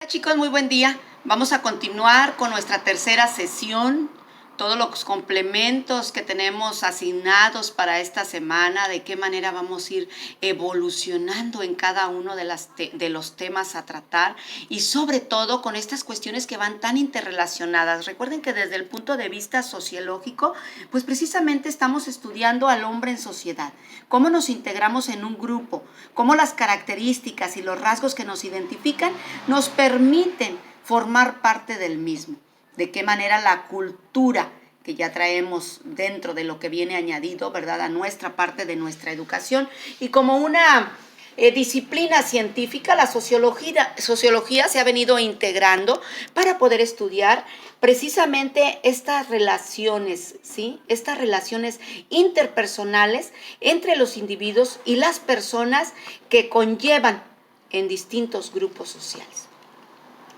Hola chicos, muy buen día. Vamos a continuar con nuestra tercera sesión, todos los complementos que tenemos asignados para esta semana, de qué manera vamos a ir evolucionando en cada uno de los temas a tratar y sobre todo con estas cuestiones que van tan interrelacionadas. Recuerden que desde el punto de vista sociológico, pues precisamente estamos estudiando al hombre en sociedad, cómo nos integramos en un grupo, cómo las características y los rasgos que nos identifican nos permiten formar parte del mismo. De qué manera la cultura que ya traemos dentro de lo que viene añadido, ¿verdad?, a nuestra parte de nuestra educación. Y como una disciplina científica, la sociología se ha venido integrando para poder estudiar precisamente estas relaciones, ¿sí? Estas relaciones interpersonales entre los individuos y las personas que conllevan en distintos grupos sociales.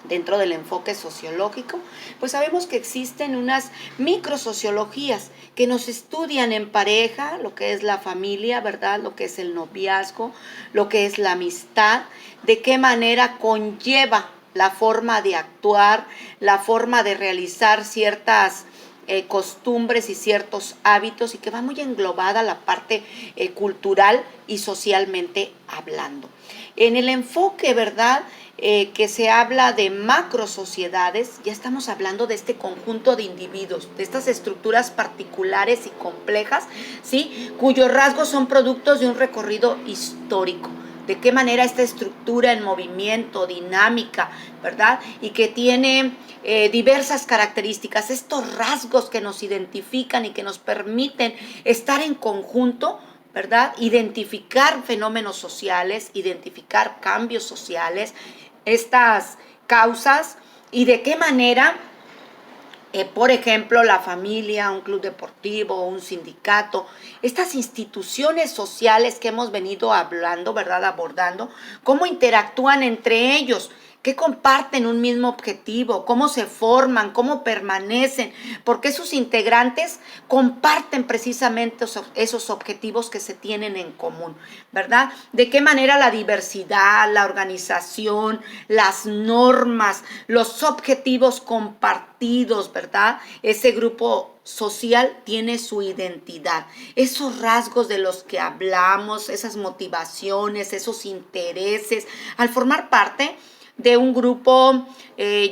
Dentro del enfoque sociológico, pues sabemos que existen unas microsociologías que nos estudian en pareja, lo que es la familia, ¿verdad? Lo que es el noviazgo, lo que es la amistad, de qué manera conlleva la forma de actuar, la forma de realizar ciertas costumbres y ciertos hábitos, y que va muy englobada la parte cultural y socialmente hablando. En el enfoque, ¿verdad?, que se habla de macro sociedades, ya estamos hablando de este conjunto de individuos, de estas estructuras particulares y complejas, ¿sí?, cuyos rasgos son productos de un recorrido histórico. De qué manera esta estructura en movimiento, dinámica, ¿verdad?, y que tiene diversas características, estos rasgos que nos identifican y que nos permiten estar en conjunto, ¿verdad?, identificar fenómenos sociales, identificar cambios sociales, estas causas, y de qué manera, por ejemplo, la familia, un club deportivo, un sindicato, estas instituciones sociales que hemos venido hablando, ¿verdad?, abordando, cómo interactúan entre ellos, qué comparten un mismo objetivo, cómo se forman, cómo permanecen, porque sus integrantes comparten precisamente esos objetivos que se tienen en común, ¿verdad? De qué manera la diversidad, la organización, las normas, los objetivos compartidos, ¿verdad? Ese grupo social tiene su identidad, esos rasgos de los que hablamos, esas motivaciones, esos intereses, al formar parte de un grupo,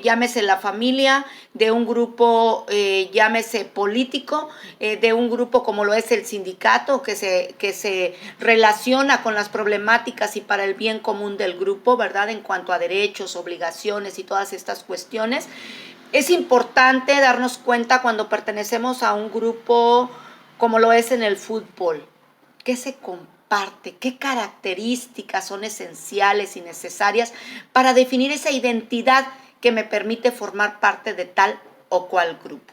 llámese la familia, de un grupo, llámese político, de un grupo como lo es el sindicato, que se relaciona con las problemáticas y para el bien común del grupo, ¿verdad?, en cuanto a derechos, obligaciones y todas estas cuestiones. Es importante darnos cuenta cuando pertenecemos a un grupo como lo es en el fútbol, ¿qué se comparte? ¿Qué características son esenciales y necesarias para definir esa identidad que me permite formar parte de tal o cual grupo?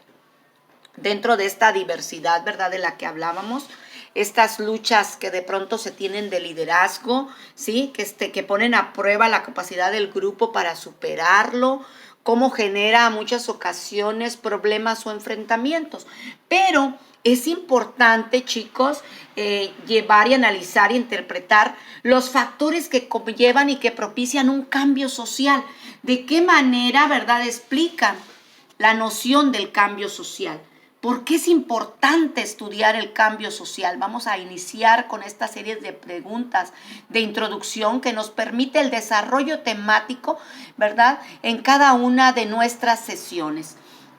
Dentro de esta diversidad, ¿verdad?, de la que hablábamos, estas luchas que de pronto se tienen de liderazgo, ¿sí?, que ponen a prueba la capacidad del grupo para superarlo, cómo genera muchas ocasiones problemas o enfrentamientos. Pero es importante, chicos, llevar y analizar e interpretar los factores que conllevan y que propician un cambio social. ¿De qué manera, verdad, explican la noción del cambio social? ¿Por qué es importante estudiar el cambio social? Vamos a iniciar con esta serie de preguntas de introducción que nos permite el desarrollo temático, ¿verdad?, en cada una de nuestras sesiones.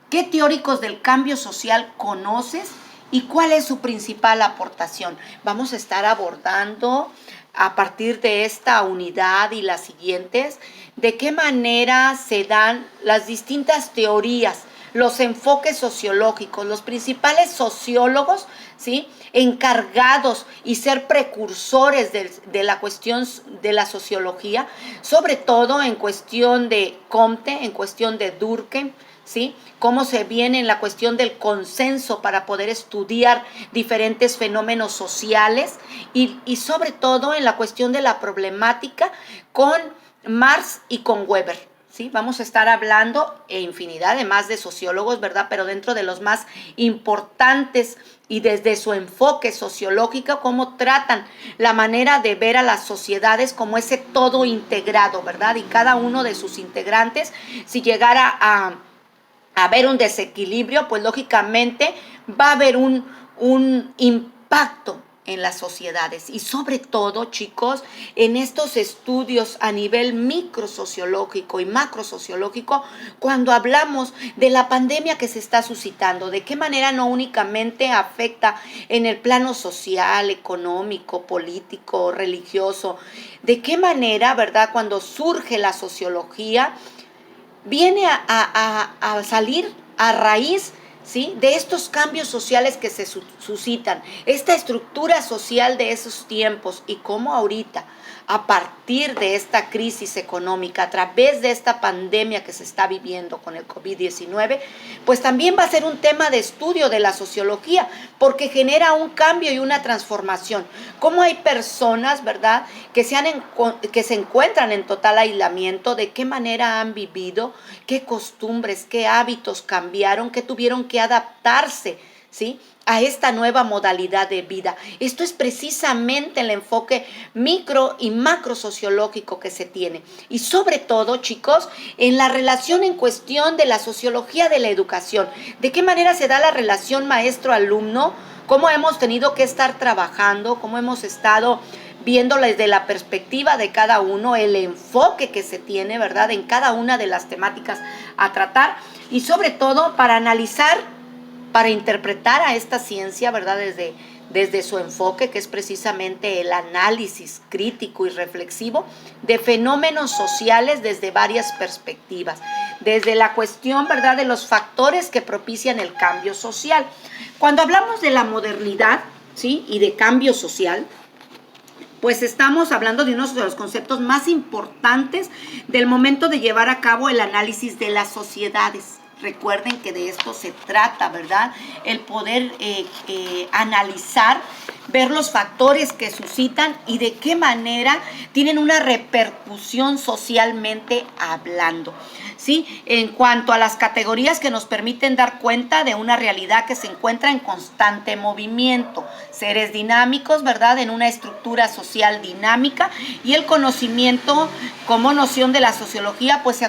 ¿Qué teóricos del cambio social conoces y cuál es su principal aportación? Vamos a estar abordando a partir de esta unidad y las siguientes, de qué manera se dan las distintas teorías, los enfoques sociológicos, los principales sociólogos, ¿sí?, encargados y ser precursores de la cuestión de la sociología, sobre todo en cuestión de Comte, en cuestión de Durkheim, ¿sí?, cómo se viene en la cuestión del consenso para poder estudiar diferentes fenómenos sociales y sobre todo en la cuestión de la problemática con Marx y con Weber. ¿sí? Vamos a estar hablando infinidad además de sociólogos, ¿verdad? Pero dentro de los más importantes y desde su enfoque sociológico, cómo tratan la manera de ver a las sociedades como ese todo integrado, ¿verdad? Y cada uno de sus integrantes, si llegara a haber un desequilibrio, pues lógicamente va a haber un impacto en las sociedades y sobre todo, chicos, en estos estudios a nivel microsociológico y macrosociológico, cuando hablamos de la pandemia que se está suscitando, de qué manera no únicamente afecta en el plano social, económico, político, religioso, de qué manera, ¿verdad? Cuando surge la sociología, viene a salir a raíz, ¿sí?, de estos cambios sociales que se suscitan, esta estructura social de esos tiempos y cómo ahorita, a partir de esta crisis económica, a través de esta pandemia que se está viviendo con el COVID-19, pues también va a ser un tema de estudio de la sociología, porque genera un cambio y una transformación. Cómo hay personas, ¿verdad?, que se encuentran en total aislamiento, de qué manera han vivido, qué costumbres, qué hábitos cambiaron, qué tuvieron que adaptarse, ¿sí?, a esta nueva modalidad de vida. Esto es precisamente el enfoque micro y macro sociológico que se tiene. Y sobre todo, chicos, en la relación en cuestión de la sociología de la educación. ¿De qué manera se da la relación maestro-alumno? ¿Cómo hemos tenido que estar trabajando? ¿Cómo hemos estado viendo desde la perspectiva de cada uno, el enfoque que se tiene, ¿verdad?, en cada una de las temáticas a tratar? Y sobre todo para analizar, para interpretar a esta ciencia, ¿verdad?, desde su enfoque, que es precisamente el análisis crítico y reflexivo de fenómenos sociales desde varias perspectivas, desde la cuestión, ¿verdad?, de los factores que propician el cambio social. Cuando hablamos de la modernidad, ¿sí?, y de cambio social, pues estamos hablando de uno de los conceptos más importantes del momento de llevar a cabo el análisis de las sociedades. Recuerden que de esto se trata, ¿verdad? El poder analizar, ver los factores que suscitan y de qué manera tienen una repercusión socialmente hablando, ¿sí? En cuanto a las categorías que nos permiten dar cuenta de una realidad que se encuentra en constante movimiento, seres dinámicos, ¿verdad?, en una estructura social dinámica, y el conocimiento como noción de la sociología, pues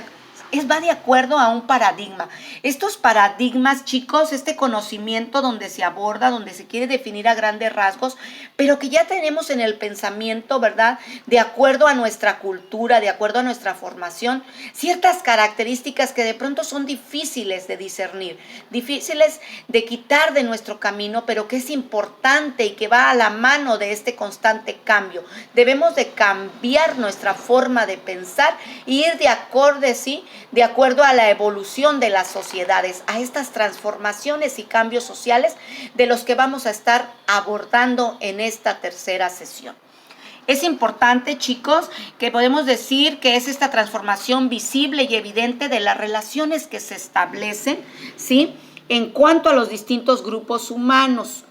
va de acuerdo a un paradigma. Estos paradigmas, chicos, este conocimiento donde se aborda, donde se quiere definir a grandes rasgos, pero que ya tenemos en el pensamiento, ¿verdad?, de acuerdo a nuestra cultura, de acuerdo a nuestra formación, ciertas características que de pronto son difíciles de discernir, difíciles de quitar de nuestro camino, pero que es importante y que va a la mano de este constante cambio. Debemos de cambiar nuestra forma de pensar y ir de acorde, ¿sí?, de acuerdo a la evolución de las sociedades, a estas transformaciones y cambios sociales de los que vamos a estar abordando en esta tercera sesión. Es importante, chicos, que podemos decir que es esta transformación visible y evidente de las relaciones que se establecen, ¿sí?, en cuanto a los distintos grupos humanos.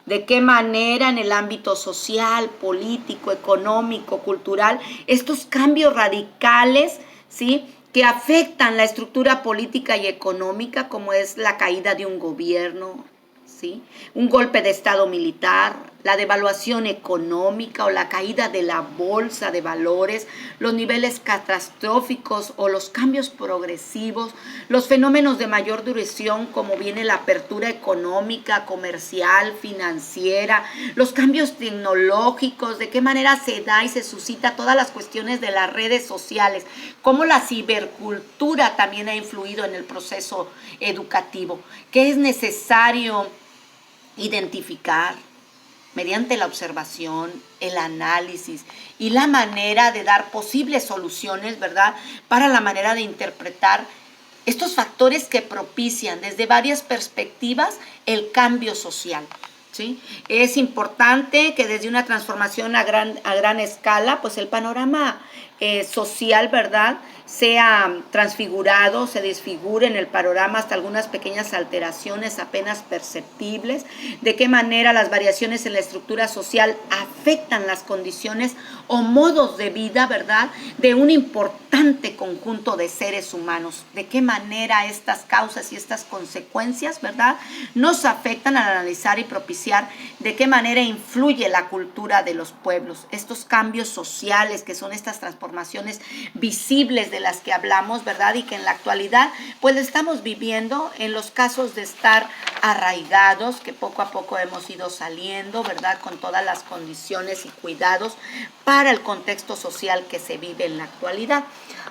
De qué manera en el ámbito social, político, económico, cultural, estos cambios radicales, ¿sí?, que afectan la estructura política y económica, como es la caída de un gobierno, ¿sí?, un golpe de estado militar, la devaluación económica o la caída de la bolsa de valores, los niveles catastróficos o los cambios progresivos, los fenómenos de mayor duración como viene la apertura económica, comercial, financiera, los cambios tecnológicos, de qué manera se da y se suscita todas las cuestiones de las redes sociales, cómo la cibercultura también ha influido en el proceso educativo, que es necesario identificar mediante la observación, el análisis y la manera de dar posibles soluciones, ¿verdad?, para la manera de interpretar estos factores que propician desde varias perspectivas el cambio social, ¿sí? Es importante que desde una transformación a gran escala, pues el panorama social, ¿verdad?, sea transfigurado, se desfigure en el panorama hasta algunas pequeñas alteraciones apenas perceptibles, de qué manera las variaciones en la estructura social afectan las condiciones o modos de vida, ¿verdad?, de un importante conjunto de seres humanos, de qué manera estas causas y estas consecuencias, ¿verdad?, nos afectan al analizar y propiciar de qué manera influye la cultura de los pueblos, estos cambios sociales que son estas transformaciones visibles de las que hablamos, ¿verdad?, y que en la actualidad pues estamos viviendo en los casos de estar arraigados, que poco a poco hemos ido saliendo, ¿verdad?, con todas las condiciones y cuidados para el contexto social que se vive en la actualidad.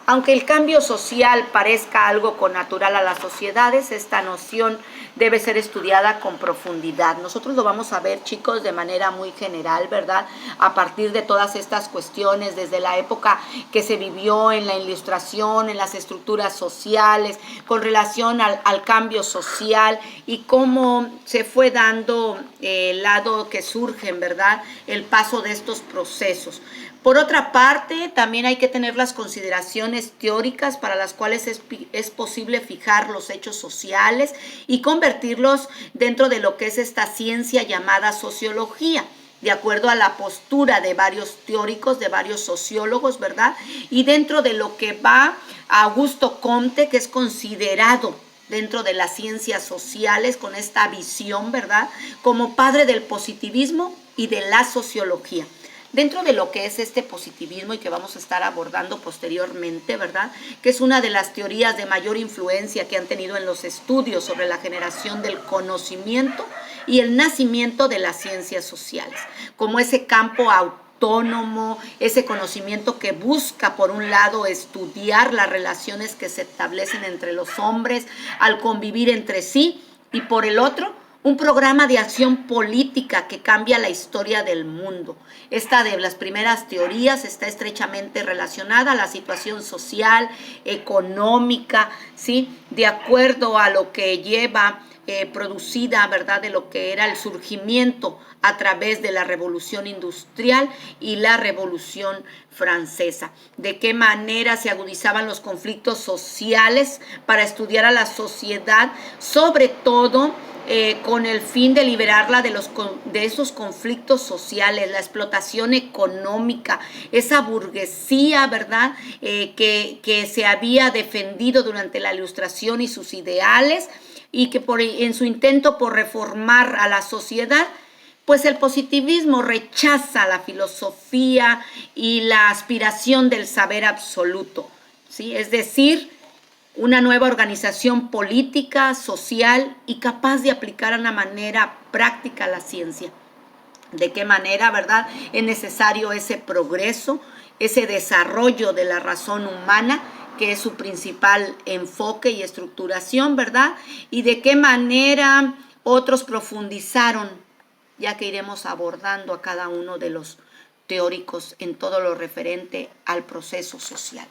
Aunque el cambio social parezca algo connatural a las sociedades, esta noción debe ser estudiada con profundidad. Nosotros lo vamos a ver, chicos, de manera muy general, ¿verdad?, a partir de todas estas cuestiones, desde la época que se vivió en la ilustración, en las estructuras sociales, con relación al cambio social y cómo se fue dando el lado que surgen, ¿verdad?, el paso de estos procesos. Por otra parte, también hay que tener las consideraciones teóricas para las cuales es posible fijar los hechos sociales y convertirlos dentro de lo que es esta ciencia llamada sociología, de acuerdo a la postura de varios teóricos, de varios sociólogos, ¿verdad? Y dentro de lo que va a Augusto Comte, que es considerado dentro de las ciencias sociales con esta visión, ¿verdad?, como padre del positivismo y de la sociología. Dentro de lo que es este positivismo y que vamos a estar abordando posteriormente, ¿verdad?, que es una de las teorías de mayor influencia que han tenido en los estudios sobre la generación del conocimiento y el nacimiento de las ciencias sociales, como ese campo autónomo, ese conocimiento que busca, por un lado, estudiar las relaciones que se establecen entre los hombres al convivir entre sí, y por el otro, un programa de acción política que cambia la historia del mundo. Esta de las primeras teorías está estrechamente relacionada a la situación social, económica, ¿sí?, de acuerdo a lo que lleva producida, ¿verdad?, de lo que era el surgimiento a través de la Revolución Industrial y la Revolución Francesa. De qué manera se agudizaban los conflictos sociales para estudiar a la sociedad, sobre todo con el fin de liberarla de esos conflictos sociales, la explotación económica, esa burguesía, ¿verdad?, que se había defendido durante la Ilustración y sus ideales, y que en su intento por reformar a la sociedad, pues el positivismo rechaza la filosofía y la aspiración del saber absoluto, ¿sí?, es decir, una nueva organización política, social y capaz de aplicar de una manera práctica la ciencia. De qué manera, ¿verdad?, es necesario ese progreso, ese desarrollo de la razón humana, que es su principal enfoque y estructuración, ¿verdad? Y de qué manera otros profundizaron, ya que iremos abordando a cada uno de los teóricos en todo lo referente al proceso social.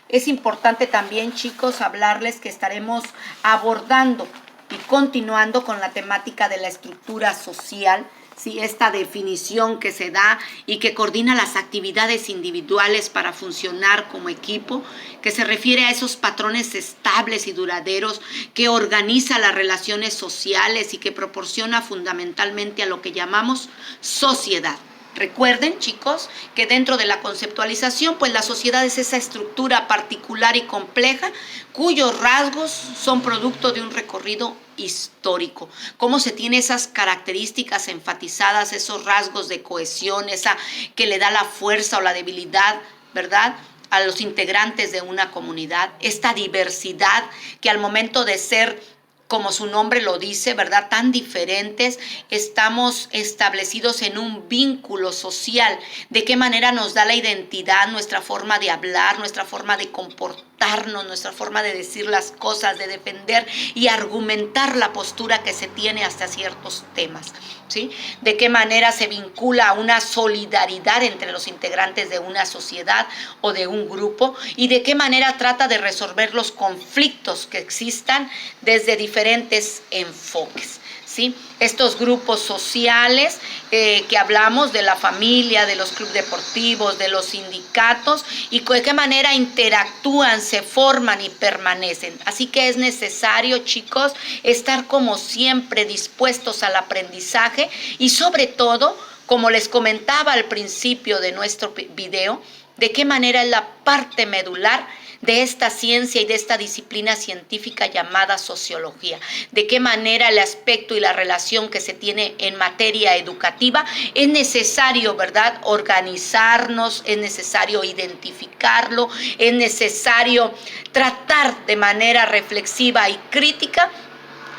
Es importante también, chicos, hablarles que estaremos abordando y continuando con la temática de la estructura social, ¿sí?, esta definición que se da y que coordina las actividades individuales para funcionar como equipo, que se refiere a esos patrones estables y duraderos que organiza las relaciones sociales y que proporciona fundamentalmente a lo que llamamos sociedad. Recuerden, chicos, que dentro de la conceptualización, pues la sociedad es esa estructura particular y compleja cuyos rasgos son producto de un recorrido histórico. Cómo se tiene esas características enfatizadas, esos rasgos de cohesión, esa que le da la fuerza o la debilidad, ¿verdad?, a los integrantes de una comunidad. Esta diversidad que al momento de ser, como su nombre lo dice, ¿verdad?, tan diferentes, estamos establecidos en un vínculo social. De qué manera nos da la identidad, nuestra forma de hablar, nuestra forma de comportarnos, nuestra forma de decir las cosas, de defender y argumentar la postura que se tiene hasta ciertos temas, ¿sí? De qué manera se vincula a una solidaridad entre los integrantes de una sociedad o de un grupo, y de qué manera trata de resolver los conflictos que existan desde diferentes enfoques, ¿sí? Estos grupos sociales que hablamos de la familia, de los clubes deportivos, de los sindicatos y de qué manera interactúan, se forman y permanecen. Así que es necesario, chicos, estar como siempre dispuestos al aprendizaje y sobre todo, como les comentaba al principio de nuestro video, de qué manera es la parte medular de esta ciencia y de esta disciplina científica llamada sociología. De qué manera el aspecto y la relación que se tiene en materia educativa es necesario, ¿verdad?, organizarnos, es necesario identificarlo, es necesario tratar de manera reflexiva y crítica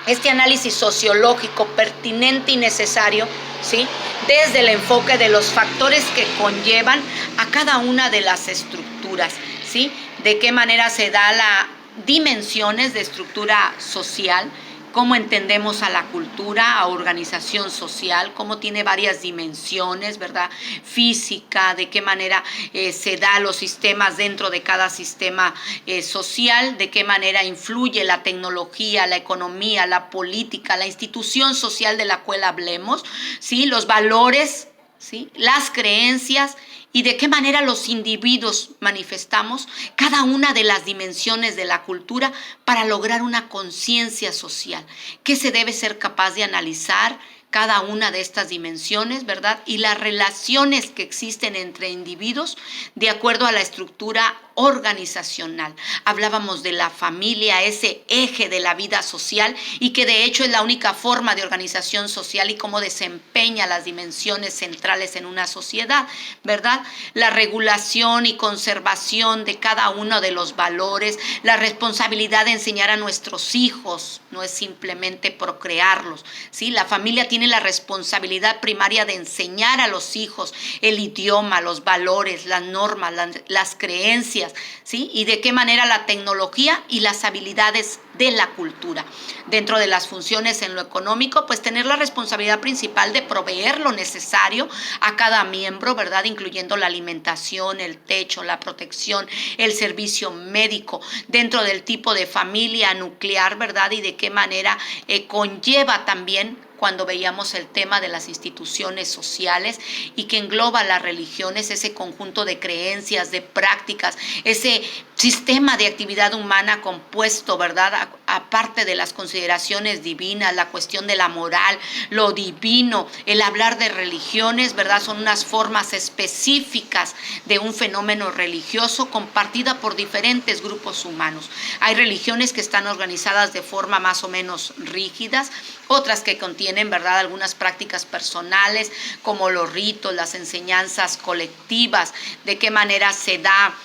este análisis sociológico pertinente y necesario, ¿sí?, desde el enfoque de los factores que conllevan a cada una de las estructuras, ¿sí? De qué manera se da las dimensiones de estructura social, cómo entendemos a la cultura, a organización social, cómo tiene varias dimensiones, ¿verdad? Física, de qué manera se da los sistemas dentro de cada sistema social, de qué manera influye la tecnología, la economía, la política, la institución social de la cual hablemos, ¿sí? Los valores, ¿sí?, las creencias, y de qué manera los individuos manifestamos cada una de las dimensiones de la cultura para lograr una conciencia social, que se debe ser capaz de analizar cada una de estas dimensiones, ¿verdad? Y las relaciones que existen entre individuos de acuerdo a la estructura organizacional. Hablábamos de la familia, ese eje de la vida social y que de hecho es la única forma de organización social y cómo desempeña las dimensiones centrales en una sociedad, ¿verdad? La regulación y conservación de cada uno de los valores, la responsabilidad de enseñar a nuestros hijos, no es simplemente procrearlos, ¿sí? La familia tiene la responsabilidad primaria de enseñar a los hijos el idioma, los valores, las normas, las creencias, ¿sí? Y de qué manera la tecnología y las habilidades de la cultura. Dentro de las funciones en lo económico, pues tener la responsabilidad principal de proveer lo necesario a cada miembro, ¿verdad? Incluyendo la alimentación, el techo, la protección, el servicio médico, dentro del tipo de familia nuclear, ¿verdad? Y de qué manera conlleva también cuando veíamos el tema de las instituciones sociales y que engloba las religiones, ese conjunto de creencias, de prácticas, ese sistema de actividad humana compuesto, ¿verdad? Aparte de las consideraciones divinas, la cuestión de la moral, lo divino, el hablar de religiones, ¿verdad? Son unas formas específicas de un fenómeno religioso compartida por diferentes grupos humanos. Hay religiones que están organizadas de forma más o menos rígidas, otras que contienen, ¿verdad?, algunas prácticas personales como los ritos, las enseñanzas colectivas, de qué manera se da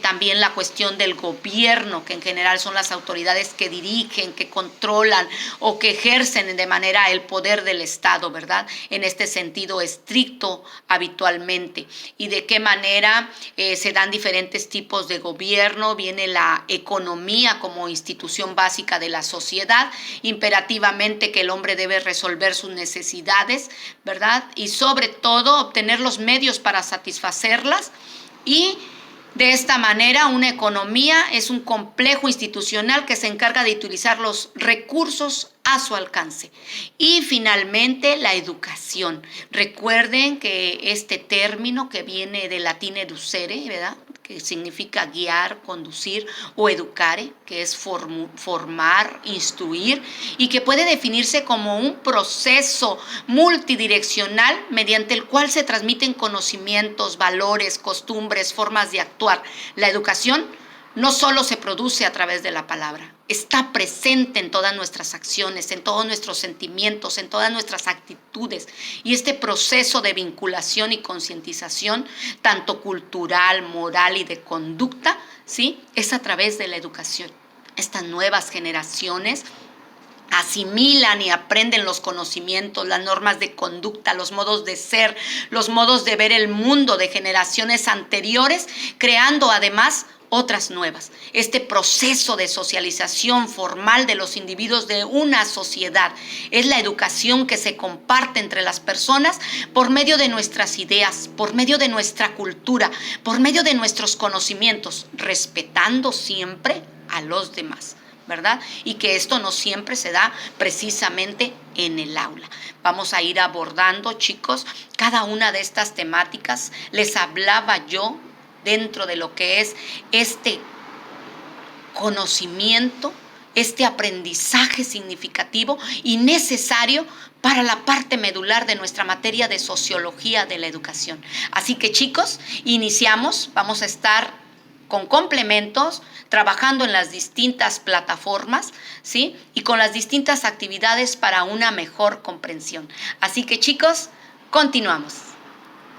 también la cuestión del gobierno, que en general son las autoridades que dirigen, que controlan o que ejercen de manera el poder del Estado, ¿verdad? En este sentido estricto habitualmente. Y de qué manera se dan diferentes tipos de gobierno, viene la economía como institución básica de la sociedad, imperativamente que el hombre debe resolver sus necesidades, ¿verdad? Y sobre todo obtener los medios para satisfacerlas y de esta manera, una economía es un complejo institucional que se encarga de utilizar los recursos a su alcance. Y finalmente, la educación. Recuerden que este término que viene del latín educere, ¿verdad?, que significa guiar, conducir, o educare, que es formar, instruir, y que puede definirse como un proceso multidireccional mediante el cual se transmiten conocimientos, valores, costumbres, formas de actuar. La educación no solo se produce a través de la palabra, está presente en todas nuestras acciones, en todos nuestros sentimientos, en todas nuestras actitudes. Y este proceso de vinculación y concientización, tanto cultural, moral y de conducta, ¿sí?, es a través de la educación. Estas nuevas generaciones asimilan y aprenden los conocimientos, las normas de conducta, los modos de ser, los modos de ver el mundo de generaciones anteriores, creando además otras nuevas. Este proceso de socialización formal de los individuos de una sociedad es la educación que se comparte entre las personas por medio de nuestras ideas, por medio de nuestra cultura, por medio de nuestros conocimientos, respetando siempre a los demás, ¿verdad? Y que esto no siempre se da precisamente en el aula. Vamos a ir abordando, chicos, cada una de estas temáticas. Les hablaba yo dentro de lo que es este conocimiento, este aprendizaje significativo y necesario para la parte medular de nuestra materia de sociología de la educación. Así que, chicos, iniciamos. Vamos a estar con complementos, trabajando en las distintas plataformas, ¿sí? Y con las distintas actividades para una mejor comprensión. Así que, chicos, continuamos.